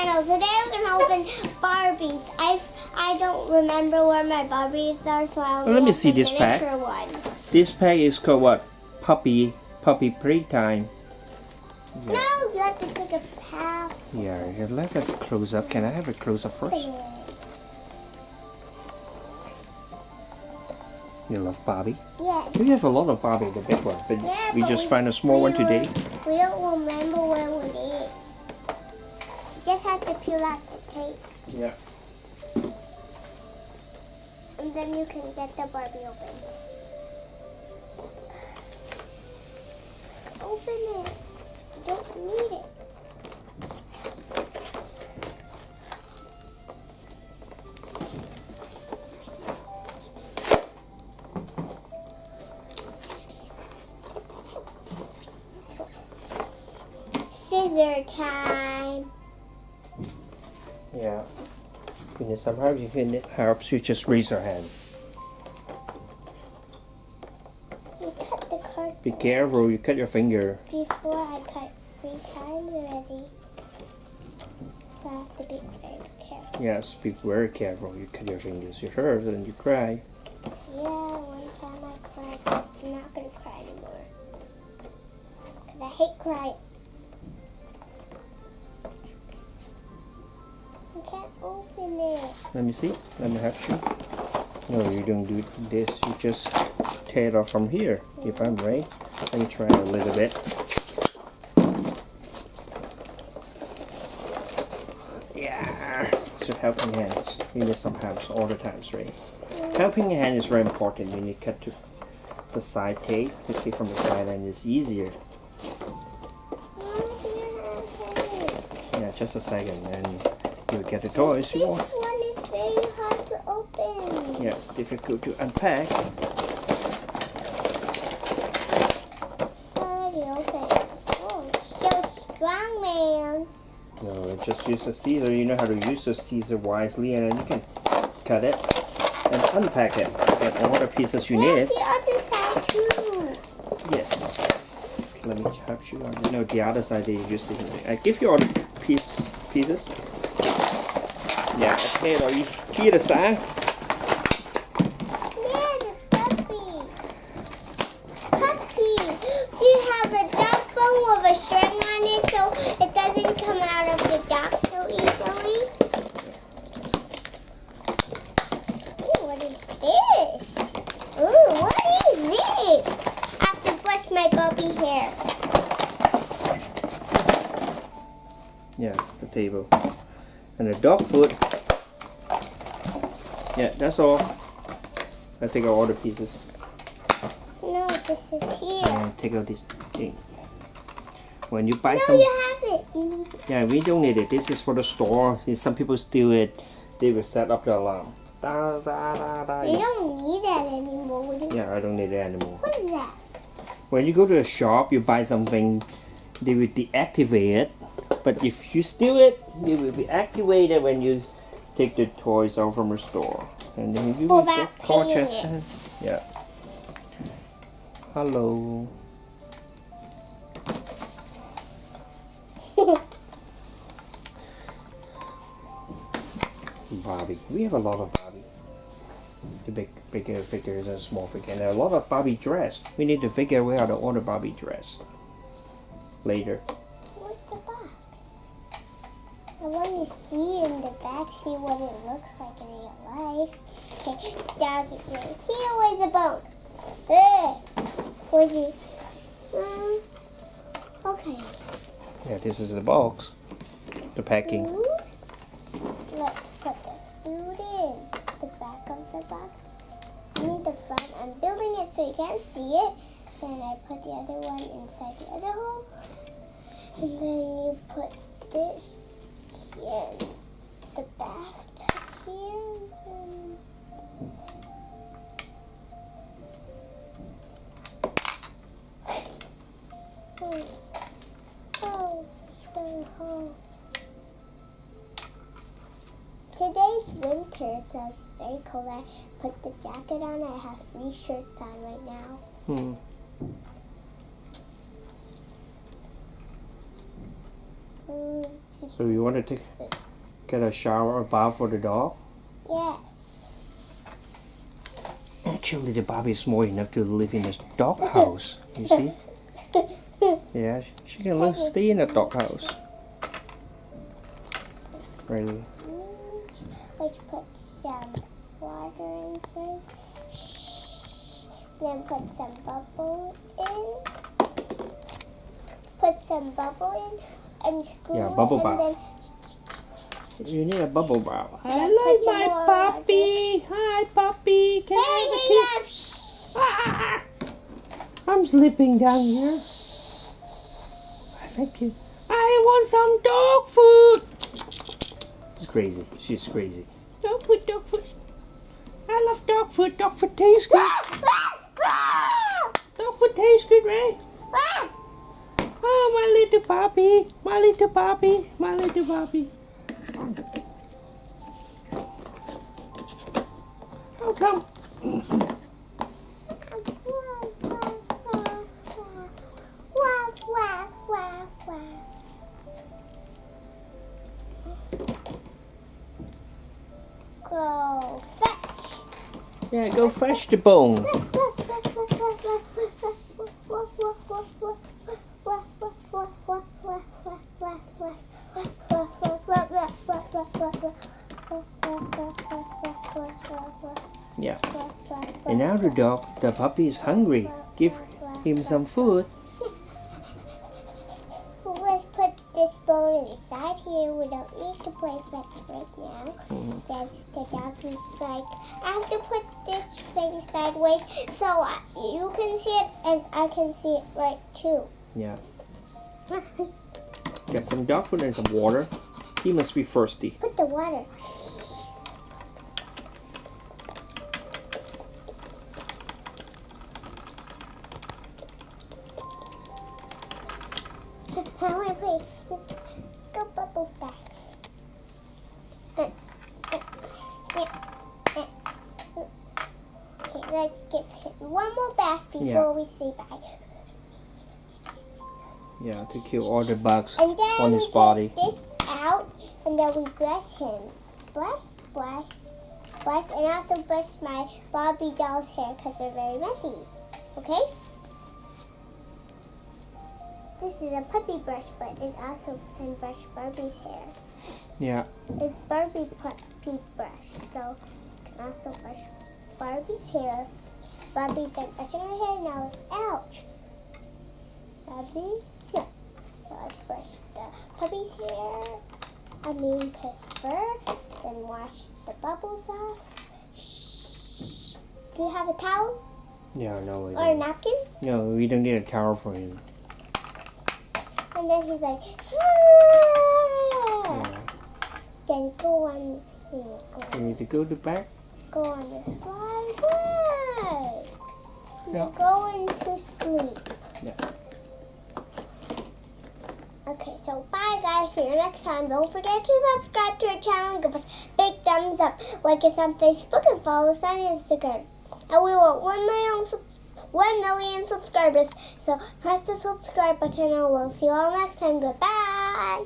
channel. Today we're gonna open Barbies. I don't remember where my Barbies are, so I'll Let me see this pack. one. This pack is called what? Puppy playtime. Yeah. No, you have to take a path. Yeah, here, let's have a close up. Can I have a close up first? You love Barbie? Yes. We have a lot of Barbie, the big one, but Yeah, we but just find a small one today. We don't remember where it is. You just have to peel out the tape. Yeah. And then you can get the Barbie open. Open it. You don't need it. Scissor time. Yeah. You need some help, you can help, you just raise your hand. You cut the card. Be careful, you cut your finger. Before I cut 3 times already. So I have to be very careful. Yes, be very careful, you cut your fingers. You hurt and you cry. Yeah, one time I cried. I'm not going to cry anymore. Because I hate crying. I can't open it. Let me see, let me help you. No, you don't do this, you just tear it off from here, if I'm right. Let me try a little bit. Yeah, so helping hands. You need some help all the times, right? Helping hand is very important. When you cut to the side tape, you take from the side and it's easier. Yeah, just a second and you'll get the toys you want. This one is very hard to open. Yeah, it's difficult to unpack. Already open. Oh, so strong, man. No, just use a scissor. You know how to use a scissor wisely, and then you can cut it and unpack it. Get all the pieces you need. The other side too. Yes. Let me help you. No, the other side they use it. I give you all the pieces. Yeah, okay, rồi chia được xã. Yeah, the puppy. Puppy. Do you have a dog bone with a string on it so it doesn't come out of the dog so easily? Ooh, what is this? Ooh, what is this? I have to brush my puppy hair. Yeah, the table. And the dog food. Yeah, that's all. I take out all the pieces. No, this is here. And take out this thing. When you buy No, some, you have it. You need it. yeah, we don't need it. This is for the store. If some people steal it, they will set up the alarm. Da, da, da, da. You don't need that anymore, would you? Yeah, I don't need it anymore. What is that? When you go to a shop, you buy something, they will deactivate it. But if you steal it, it will be activated when you take the toys out from the store. And then you will Without get caught. paying it. Yeah. Hello. Barbie. We have a lot of Barbie. The bigger figures and small figures. And there are a lot of Barbie dress. We need to figure out where to order Barbie dress. Later. What's the box? I want to see in the back, see what it looks like in real life. Okay, dog is right here. Where's the bone? Where's it? Okay. Yeah, this is the box. The packing. Food. Let's put the food in the back of the box. I mean the front. I'm building it so you can't see it. Then I put the other one inside the other hole. And then you put this here, the bathtub here. Oh, swim home. Today's winter, so it's very cold. I put the jacket on. I have 3 shirts on right now. So you want to get a shower or bath for the dog? Yes. Actually, the Barbie is small enough to live in a dog house. You see? Yeah, she can stay in a dog house. Really? Let's put some water in first. Then put some bubble in. Put some bubble in and screw Yeah, bubble it. bath. You need a bubble bath. I Yeah, like put some my more puppy. Hi, puppy. Can I have a kiss? Ah! I'm sleeping down here. Thank you. I want some dog food. It's crazy. She's crazy. Dog food, dog food. I love dog food. Dog food tastes good. Dog food tastes good, right? Oh, my little puppy. My little puppy. My little puppy. How come? Go fetch. Yeah, go fetch the bone. Yeah. And now the puppy is hungry. Give him some food. Let's put this bone inside here. We don't need to play fetch right now. Then the dog is like, I have to put this thing sideways so you can see it as I can see it right too. Yeah. Get some dog food and some water. He must be thirsty. Put the water. I want to play. Go bubble bath. Okay, let's give him one more bath before we say bye. Yeah, to kill all the bugs And then on his body. take this out, and then we brush him. Brush, brush, brush, and also brush my Barbie doll's hair because they're very messy. Okay? This is a puppy brush, but it also can brush Barbie's hair. Yeah. It's Barbie puppy brush, so you can also brush Barbie's hair. Barbie's done brushing her hair, now it's ouch. Barbie, no. So let's brush the puppy's hair. His fur. Then wash the bubbles off. Shh. Do you have a towel Yeah, no, we or a don't. napkin? No, we don't need a towel for him. And then he's like, Yeah. then go on. You need to go to back. Go on the slide. Right. Yeah. Go into sleep. Yeah. Okay, so bye guys. See you next time. Don't forget to subscribe to our channel and give us a big thumbs up. Like us on Facebook and follow us on Instagram. And we want 1 million subscribers. So press the subscribe button and we'll see you all next time. Goodbye.